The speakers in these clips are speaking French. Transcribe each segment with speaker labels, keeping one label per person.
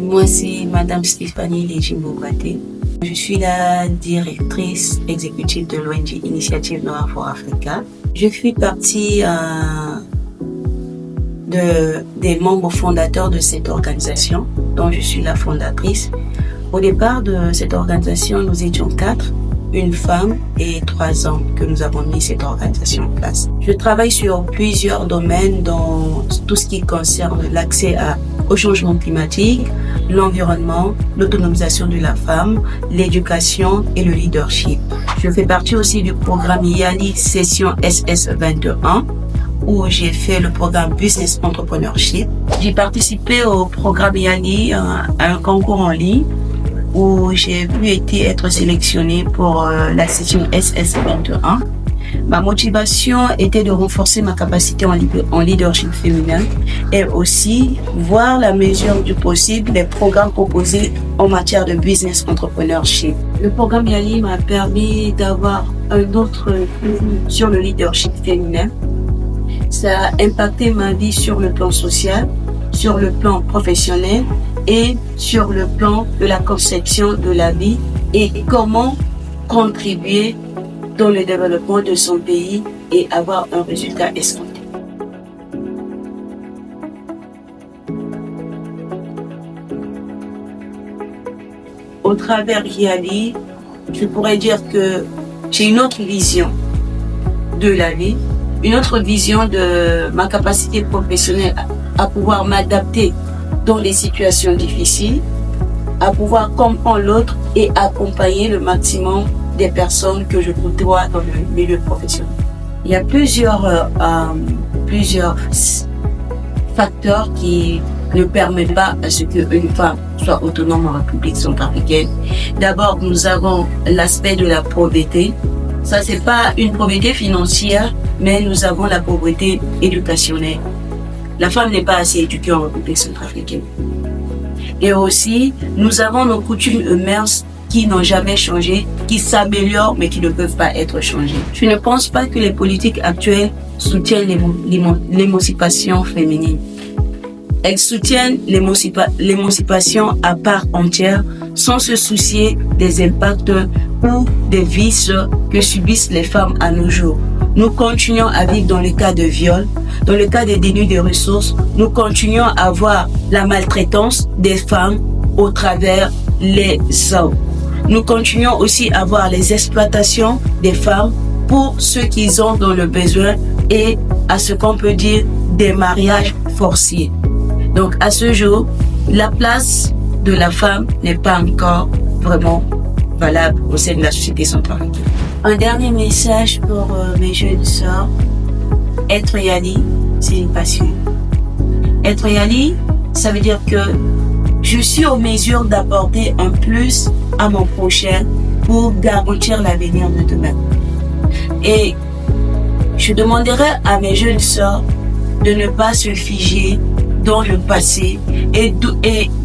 Speaker 1: Moi, c'est Madame Stéphanie Lejimbo-Baté. Je suis la directrice exécutive de l'ONG Initiative Noire for Africa. Je fais partie des membres fondateurs de cette organisation, dont je suis la fondatrice. Au départ de cette organisation, nous étions 4, une femme et 3 hommes que nous avons mis cette organisation en place. Je travaille sur plusieurs domaines dans tout ce qui concerne l'accès au changement climatique, l'environnement, l'autonomisation de la femme, l'éducation et le leadership. Je fais partie aussi du programme YALI Session SS21 où j'ai fait le programme Business Entrepreneurship. J'ai participé au programme YALI à un concours en ligne où j'ai pu être sélectionnée pour la session SS21. Ma motivation était de renforcer ma capacité en leadership féminin et aussi voir la mesure du possible des programmes proposés en matière de business entrepreneurship. Le programme YALI m'a permis d'avoir un autre vue sur le leadership féminin. Ça a impacté ma vie sur le plan social, sur le plan professionnel et sur le plan de la conception de la vie et comment contribuer dans le développement de son pays et avoir un résultat escompté. Au travers YALI, je pourrais dire que j'ai une autre vision de la vie, une autre vision de ma capacité professionnelle à pouvoir m'adapter dans les situations difficiles, à pouvoir comprendre l'autre et accompagner le maximum des personnes que je côtoie dans le milieu professionnel. Il y a plusieurs facteurs qui ne permettent pas à ce qu'une femme soit autonome en République centrafricaine. D'abord, nous avons l'aspect de la pauvreté. Ça, c'est pas une pauvreté financière, mais nous avons la pauvreté éducationnelle. La femme n'est pas assez éduquée en République centrafricaine. Et aussi, nous avons nos coutumes et mœurs qui n'ont jamais changé, qui s'améliorent mais qui ne peuvent pas être changées. Je ne pense pas que les politiques actuelles soutiennent l'émancipation féminine. Elles soutiennent l'émancipation à part entière sans se soucier des impacts ou des vices que subissent les femmes à nos jours. Nous continuons à vivre dans le cas de viol, dans le cas des dénuis de ressources, nous continuons à voir la maltraitance des femmes au travers les hommes. Nous continuons aussi à voir les exploitations des femmes pour ceux qu'ils ont dans le besoin et à ce qu'on peut dire des mariages forcés. Donc à ce jour, la place de la femme n'est pas encore vraiment valable au sein de la société centrafricaine. Un dernier message pour mes jeunes sœurs. Être YALI, c'est une passion. Être YALI, ça veut dire que je suis en mesure d'apporter un plus à mon prochain pour garantir l'avenir de demain. Et je demanderai à mes jeunes sœurs de ne pas se figer dans le passé et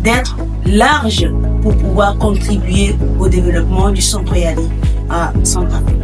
Speaker 1: d'être large pour pouvoir contribuer au développement du centre YALI à Centrafrique.